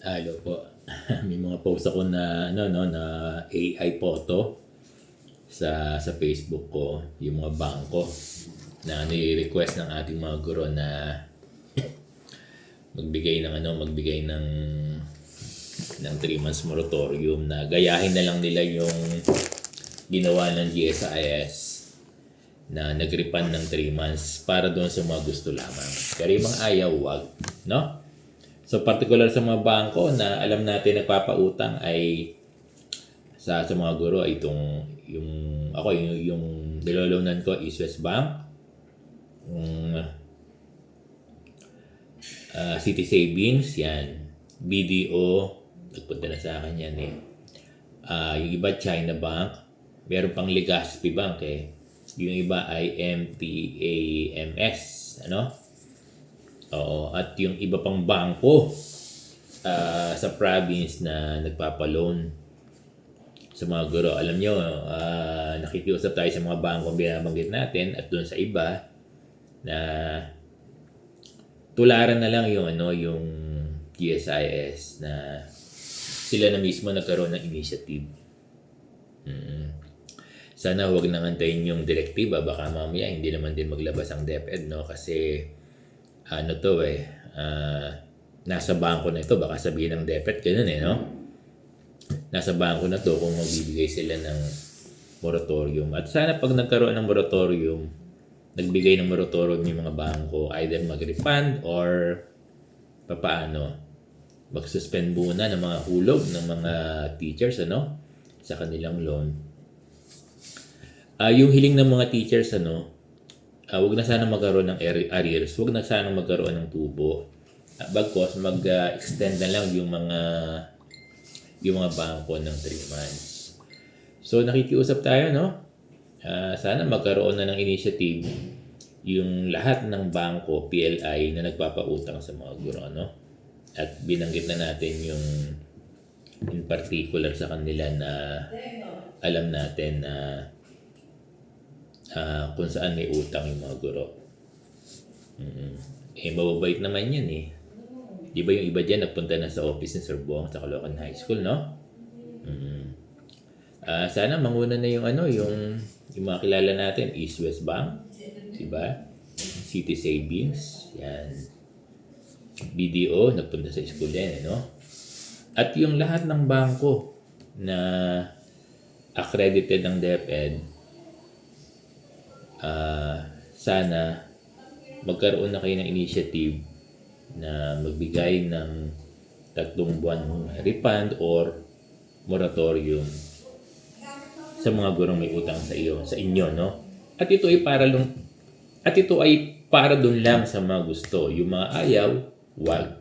Hello po. May mga post ako na na AI photo sa Facebook ko, yung mga bangko na ni-request ng ating mga guro na magbigay ng 3 months moratorium na gayahin na lang nila yung ginawa ng GSIS na nag-refund ng 3 months para doon sa mga gusto lamang. Pero yung mga ayaw, wag, no? So particular sa mga bangko na alam natin nagpapautang ay sa mga guro ay yung niloloanan ko is West Bank, City Savings, yan, BDO, nagpunta na sa akin yan eh. Yung iba China Bank, meron pang Legazpi Bank eh. Yung iba ay MTAMS, ano? Oo, at yung iba pang bangko sa province na nagpapaloan sa mga guro. Alam nyo, nakikiusap tayo sa mga bangko binabanggit natin at doon sa iba na tularan na lang yung yung GSIS na sila na mismo nagkaroon ng initiative. Sana huwag nang antayin yung direktiba, baka mamaya hindi naman din maglabas ang DepEd, no? Kasi nasa bangko na ito, baka sabihin ng DepEd ganun no? Nasa bangko na to kung magbibigay sila ng moratorium. At sana pag nagkaroon ng moratorium, nagbigay ng moratorium yung mga bangko, either mag-refund or papaano, mag-suspend muna ng mga hulog ng mga teachers sa kanilang loan. Yung hiling ng mga teachers wag na sana magkaroon ng arrears, wag na sana magkaroon ng tubo. Bagkos mag-extend na lang yung mga bangko ng 3 months. So nakikiusap tayo sana magkaroon na ng initiative yung lahat ng bangko, PLI na nagpapautang sa mga guro At binanggit na natin yung in particular sa kanila na alam natin na kung saan may utang yung mga guro. Mababait naman yan eh. Di ba yung iba dyan nagpunta na sa office ng Sir Buong sa Caloocan High School, no? Sana manguna na yung yung mga kilala natin, East West Bank, di ba? City Savings, yan. BDO, nagpunta sa school din, At yung lahat ng bangko na accredited ng DepEd, sana magkaroon na kayo ng initiative na magbigay ng 3 buwan refund or moratorium sa mga gurong may utang sa inyo, At ito ay para doon lang sa mga gusto. Yung mga ayaw, wag,